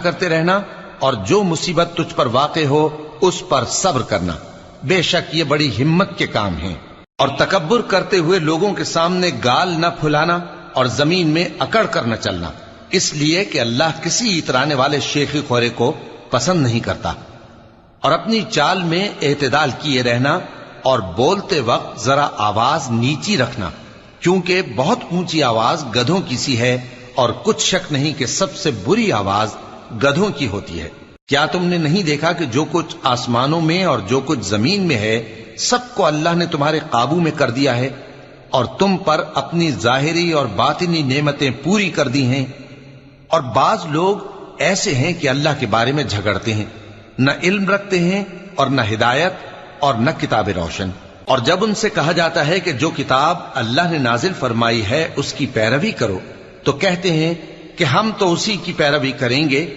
کرتے رہنا اور جو مصیبت تجھ پر واقع ہو اس پر صبر کرنا، بے شک یہ بڑی ہمت کے کام ہیں۔ اور تکبر کرتے ہوئے لوگوں کے سامنے گال نہ پھلانا اور زمین میں اکڑ کر نہ چلنا، اس لیے کہ اللہ کسی اترانے والے شیخی خورے کو پسند نہیں کرتا۔ اور اپنی چال میں اعتدال کیے رہنا اور بولتے وقت ذرا آواز نیچی رکھنا، کیونکہ بہت اونچی آواز گدھوں کی سی ہے اور کچھ شک نہیں کہ سب سے بری آواز گدھوں کی ہوتی ہے۔ کیا تم نے نہیں دیکھا کہ جو کچھ آسمانوں میں اور جو کچھ زمین میں ہے سب کو اللہ نے تمہارے قابو میں کر دیا ہے، اور تم پر اپنی ظاہری اور باطنی نعمتیں پوری کر دی ہیں۔ اور بعض لوگ ایسے ہیں کہ اللہ کے بارے میں جھگڑتے ہیں، نہ علم رکھتے ہیں اور نہ ہدایت اور نہ کتاب روشن۔ اور جب ان سے کہا جاتا ہے کہ جو کتاب اللہ نے نازل فرمائی ہے اس کی پیروی کرو، تو کہتے ہیں کہ ہم تو اسی کی پیروی کریں گے